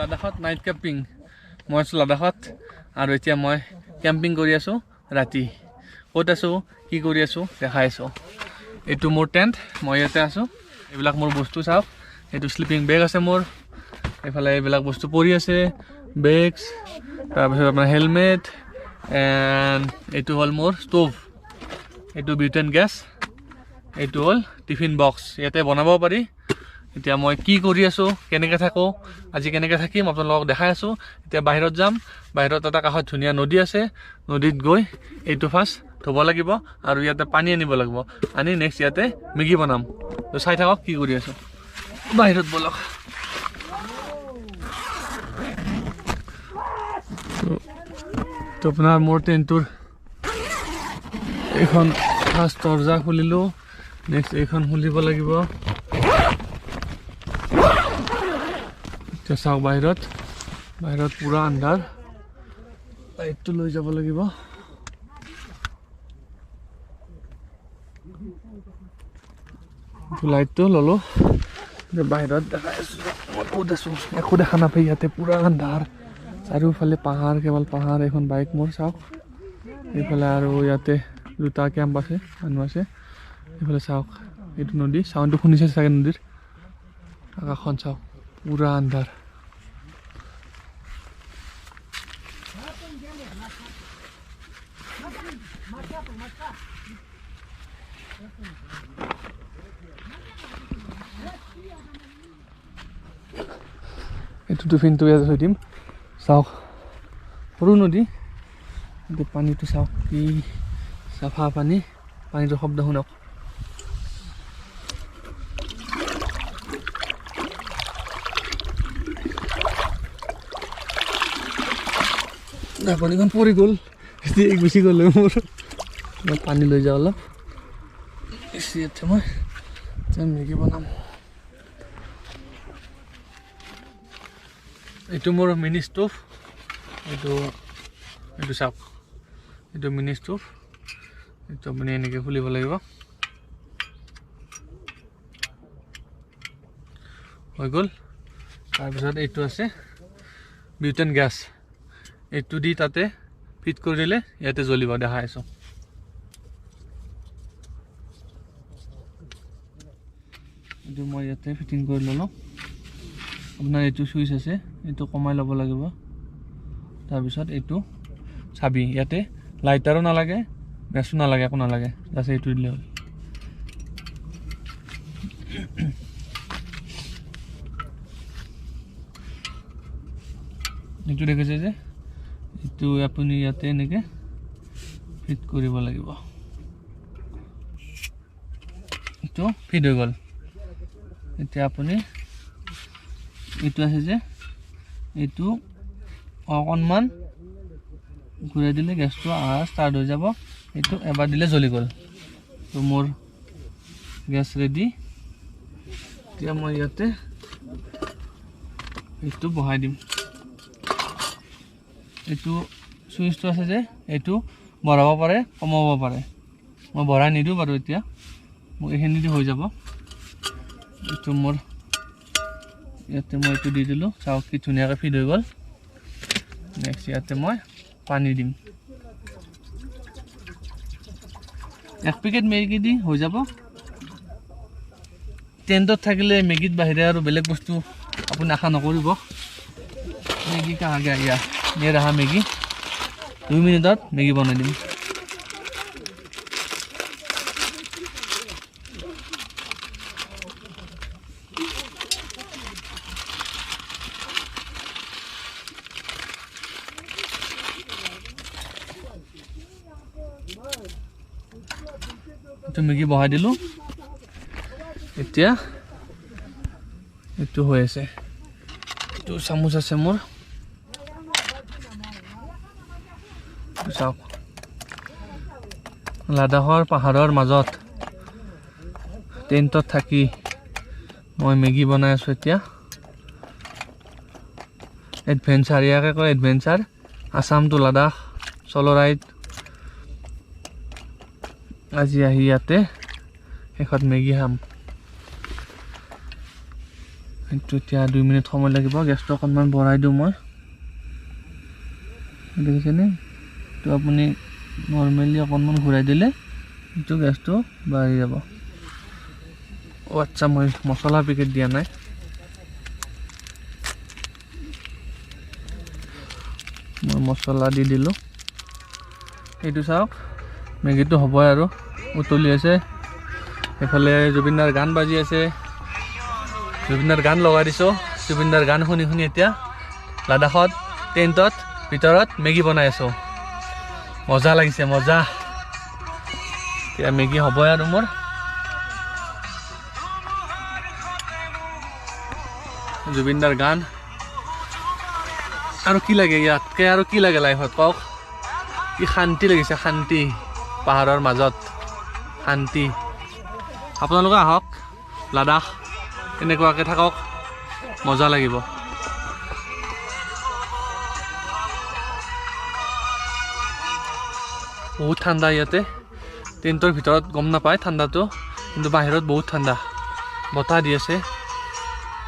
লাডাখত night camping মই আছোঁ লাডাখত আৰু এতিয়া মই কেম্পিং কৰি আছোঁ ৰাতি ক'ত আছোঁ কি কৰি আছোঁ দেখাই আছোঁ এইটো মোৰ টেণ্ট মই ইয়াতে আছোঁ এইবিলাক মোৰ বস্তু চাওক এইটো স্লিপিং বেগ আছে মোৰ এইফালে এইবিলাক বস্তু পৰি আছে বেগছ তাৰপিছত আপোনাৰ হেলমেট এণ্ড এইটো হ'ল মোৰ ষ্টোভ এইটো বিউটেন গেছ এইটো হ'ল টিফিন বক্স ইয়াতে বনাব পাৰি এতিয়া মই কি কৰি আছোঁ কেনেকৈ থাকোঁ আজি কেনেকৈ থাকিম আপোনালোকক দেখাই আছোঁ এতিয়া বাহিৰত যাম বাহিৰত এটা কাষত ধুনীয়া নদী আছে নদীত গৈ এইটো ফাৰ্ষ্ট ধুব লাগিব আৰু ইয়াতে পানী আনিব লাগিব আনি নেক্সট ইয়াতে মেগী বনাম তো চাই থাকক কি কৰি আছোঁ বাহিৰত বলক তো আপোনাৰ মোৰ টেণ্টটোৰ এইখন ফাৰ্ষ্ট দৰ্জা খুলিলোঁ নেক্সট এইখন খুলিব লাগিব এতিয়া চাওক বাহিৰত পুৰা আন্ধাৰ লাইটটো লৈ যাব লাগিব লাইটটো ল'লোঁ বাহিৰত দেখাই আছোঁ মই ক'ত আছোঁ একো দেখা নাপায় ইয়াতে পুৰা আন্ধাৰ চাৰিওফালে পাহাৰ কেৱল পাহাৰ এখন বাইক মোৰ চাওক এইফালে আৰু ইয়াতে দুটা কেম্প আছে মানুহ আছে এইফালে চাওক এইটো নদী চাউণ্ডটো শুনিছে চাগে নদীৰ আকাশখন চাওক পুৰা আন্ধাৰ এইটো টিফিনটো ইয়াতে থৈ দিম চাওক সৰু নদী এইটো পানীটো চাওক কি চাফা পানীটো শব্দ শুনক ঢাকনিখন পৰি গ'ল এতিয়া গুচি গ'ল মোৰ মই পানী লৈ যাওঁ অলপ ইয়াতে মই মেগী বনাম এইটো মোৰ মিনি ষ্টোভ এইটো চাওক এইটো মিনি ষ্টোভ এইটো আপুনি এনেকৈ খুলিব লাগিব হৈ গ'ল তাৰপিছত এইটো আছে বিউটেন গেছ এইটো দি তাতে ফিট কৰি দিলে ইয়াতে জ্বলিব দেখাই আছোঁ এইটো মই ইয়াতে ফিটিং কৰি ল'লোঁ আপোনাৰ এইটো চুইচ আছে এইটো কমাই ল'ব লাগিব তাৰপিছত এইটো চাবি ইয়াতে লাইটাৰো নালাগে গেছো নালাগে একো নালাগে জাষ্ট এইটো দিলে হ'ল এইটো দেখিছে যে এইটো আপুনি ইয়াতে এনেকৈ ফিট কৰিব লাগিব এইটো ফিট হৈ গ'ল এতিয়া আপুনি এইটো আছে যে এইটো অকণমান ঘূৰাই দিলে গেছটো ষ্টাৰ্ট হৈ যাব এইটো এবাৰ দিলে জ্বলি গ'ল তো মোৰ গেছ ৰেডি এতিয়া মই ইয়াতে এইটো বহাই দিম এইটো চুইচটো আছে যে এইটো বঢ়াব পাৰে কমাব পাৰে মই বঢ়াই নিদিওঁ বাৰু এতিয়া মোক এইখিনি দি হৈ যাব এইটো মোৰ ইয়াতে মই এইটো দি দিলোঁ চাওক কি ধুনীয়াকৈ ফিট হৈ গ'ল নেক্সট ইয়াতে মই পানী দিম এক পেকেট মেগী দি হৈ যাব টেণ্টত থাকিলে মেগীত বাহিৰে আৰু বেলেগ বস্তু আপুনি আশা নকৰিব মেগী কাহাকে আয়া ये रहा मैगी 2 मिनट मैगी बना दी तो मैगी बहाई दिलो এতিয়া এইটো হৈ আছে এইটো চামুচ আছে মোৰ চাওক লাডাখৰ পাহাৰৰ মাজত টেণ্টত থাকি মই মেগী বনাই আছোঁ এতিয়া এডভেঞ্চাৰ ইয়াকে কয় এডভেঞ্চাৰ আসাম টু লাডাখ চলো ৰাইড আজি আহি ইয়াতে শেষত মেগী খাম কিন্তু এতিয়া 2 মিনিট সময় লাগিব গেছটো অকণমান বঢ়াই দিওঁ মই দেখিছেনে তো আপুনি নৰ্মেলি অকণমান ঘূৰাই দিলে এইটো গেছটো বাঢ়ি যাব ও আচ্ছা মই মছলা পেকেট দিয়া নাই মই মছলা দি দিলোঁ এইটো চাওক মেগীটো হ'বই আৰু উতলি আছে এফালে জুবিনদাৰ গান বাজি আছে জুবিনদাৰ গান লগাই দিছোঁ জুবিনদাৰ গান শুনি শুনি এতিয়া লাডাখত টেণ্টত ভিতৰত মেগী বনাই আছোঁ মজা লাগিছে মজা এতিয়া মেগী হ'বই আৰু মোৰ জুবিনদাৰ গান আৰু কি লাগে ইয়াতকৈ আৰু কি লাগে লাইফত কওক কি শান্তি লাগিছে শান্তি পাহাৰৰ মাজত শান্তি আপোনালোকে আহক লাডাখ এনেকুৱাকৈ থাকক মজা লাগিব বহুত ঠাণ্ডা ইয়াতে টেণ্টৰ ভিতৰত গম নাপায় ঠাণ্ডাটো কিন্তু বাহিৰত বহুত ঠাণ্ডা বতাহ দি আছে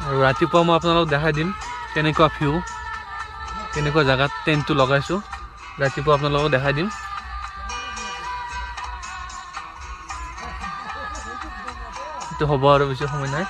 আৰু ৰাতিপুৱা মই আপোনালোকক দেখাই দিম কেনেকুৱা ভিউ কেনেকুৱা জেগাত টেণ্টটো লগাইছোঁ ৰাতিপুৱা আপোনালোকক দেখাই দিম এইটো হ'ব আৰু বেছি সময় নাই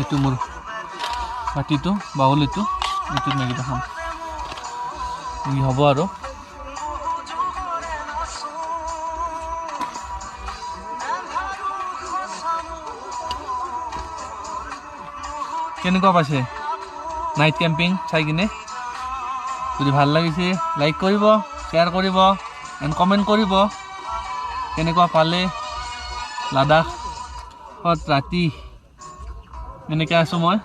এইটো মোৰ বাতিটো বাউল এইটোত মেগীটো খাম মেগী হ'ব আৰু কেনেকুৱা পাইছে নাইট কেম্পিং চাই কিনে যদি ভাল লাগিছে লাইক কৰিব শ্বেয়াৰ কৰিব এণ্ড কমেণ্ট কৰিব কেনেকুৱা পালে লাডাখত ৰাতি এনেকৈ আছোঁ মই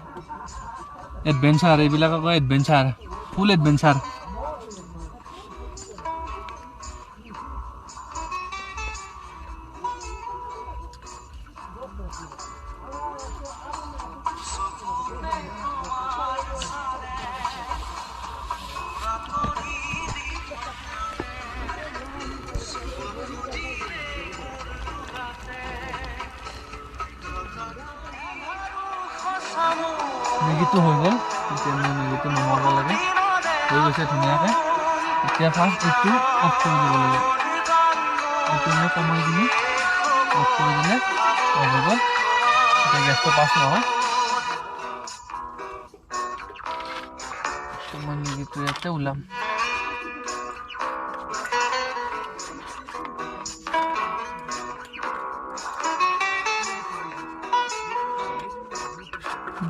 এডভেঞ্চাৰ এইবিলাক আকৌ এডভেঞ্চাৰ ফুল এডভেঞ্চাৰ মেগীটো হৈ গ'ল এতিয়া মই মেগীটো নমাব লাগে হৈ গৈছে ধুনীয়াকৈ এতিয়া ফাৰ্ষ্ট এইটো অফ কৰি দিব লাগে এইটো মই কমাই দিলোঁ অফ কৰি দিলে অফ হৈ গ'ল এতিয়া গেছটো পাছ নহয় মই মেগীটো ইয়াতে ওলাম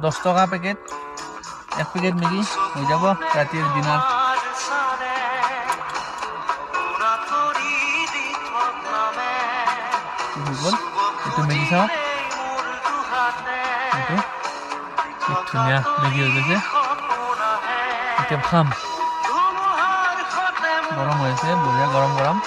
$10 পেকেট 1 পেকেট মেগী হৈ যাব ৰাতিৰ ডিনাৰ হৈ গ'ল এইটো মেগী চাওক এইটো ধুনীয়া মেগী হৈ গৈছে এতিয়া খাম গৰম হৈ আছে বঢ়িয়া গৰম গৰম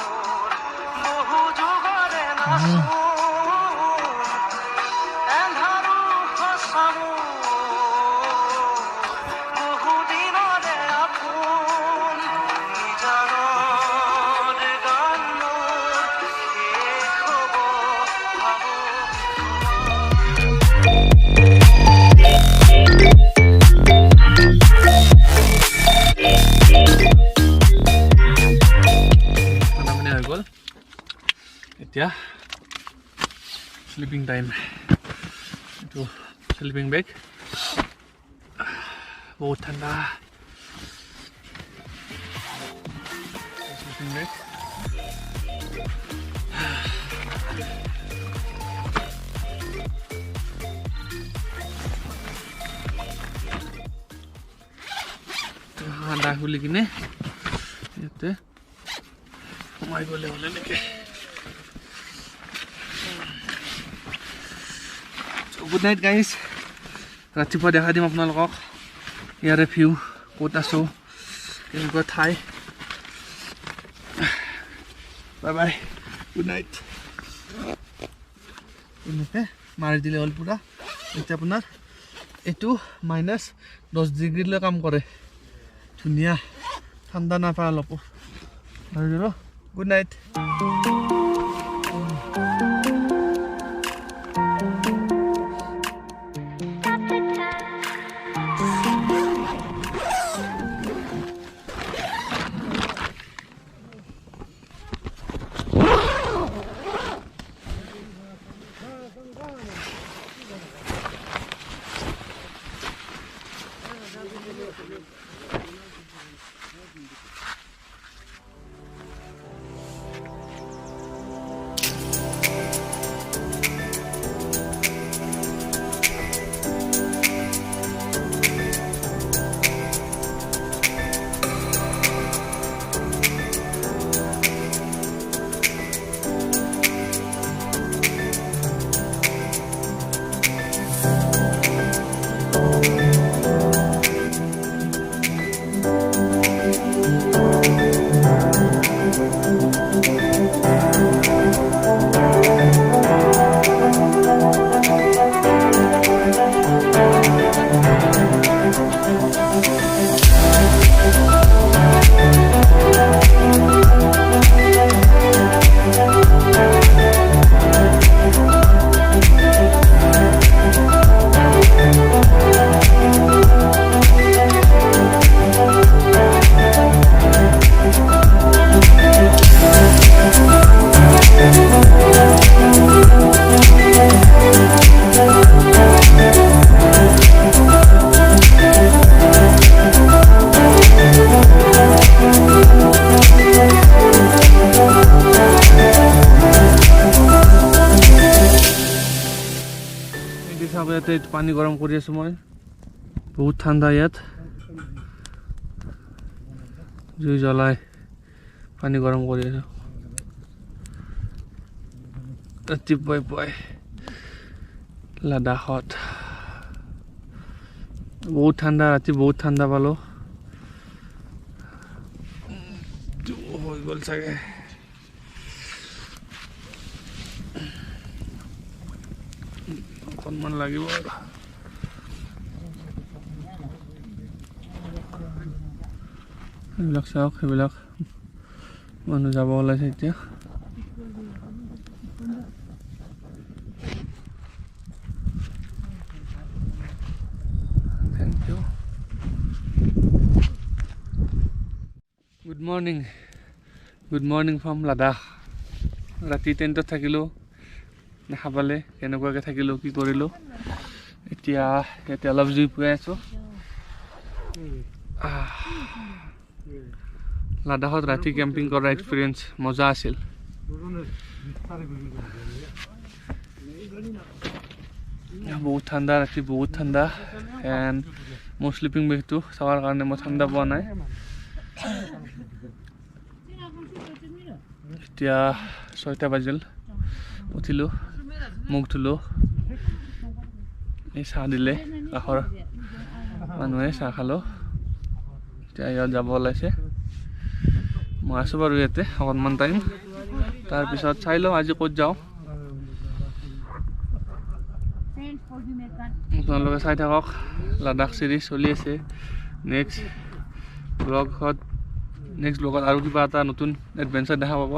এতিয়া স্লিপিং টাইম এইটো স্লিপিং বেগ বহুত ঠাণ্ডা স্লিপিং বেগ ঠাণ্ডা খুলি কিনে ইয়াতে সোমাই গ'লে হ'লে নেকি গুড নাইট গাইজ ৰাতিপুৱা দেখাই দিম আপোনালোকক ইয়াৰে ভিউ ক'ত আছোঁ কেনেকুৱা ঠাই বাই বাই গুড নাইট এনেকৈ মাৰি দিলে হ'ল পূৰা এতিয়া আপোনাৰ এইটো -10 ডিগ্ৰীলৈ কাম কৰে ধুনীয়া ঠাণ্ডা নাপায় অলপো আৰু গুড নাইট ইয়াতে পানী গৰম কৰি আছো মই বহুত ঠাণ্ডা ইয়াত জুই জ্বলাই পানী গৰম কৰি আছো ৰাতিপুৱাই লাডাখত বহুত ঠাণ্ডা ৰাতি বহুত ঠাণ্ডা পালো হৈ গ'ল চাগে অকণমান লাগিব এইবিলাক চাওক সেইবিলাক মানুহ যাব ওলাইছে এতিয়া thank you good morning from Ladakh ৰাতি টেণ্টত থাকিলোঁ দেখা পালে কেনেকুৱাকৈ থাকিলোঁ কি কৰিলোঁ এতিয়া ইয়াতে অলপ জুই পুৱাই আছোঁ লাডাখত ৰাতি কেম্পিং কৰা এক্সপিৰিয়েঞ্চ মজা আছিল বহুত ঠাণ্ডা ৰাতি বহুত ঠাণ্ডা এণ্ড মোৰ শ্লিপিং বেগটো চাৱাৰ কাৰণে মই ঠাণ্ডা পোৱা নাই এতিয়া 6টা বাজিল উঠিলোঁ মুখ ধুলোঁ এই চাহ দিলে কাষৰ মানুহে চাহ খালোঁ এতিয়া ইয়াত যাব ওলাইছে মই আছোঁ বাৰু ইয়াতে অকণমান টাইম তাৰপিছত চাই লওঁ আজি ক'ত যাওঁ আপোনালোকে চাই থাকক লাডাখ চিৰিজ চলি আছে নেক্সট ব্লগত আৰু কিবা এটা নতুন এডভেঞ্চাৰ দেখা পাব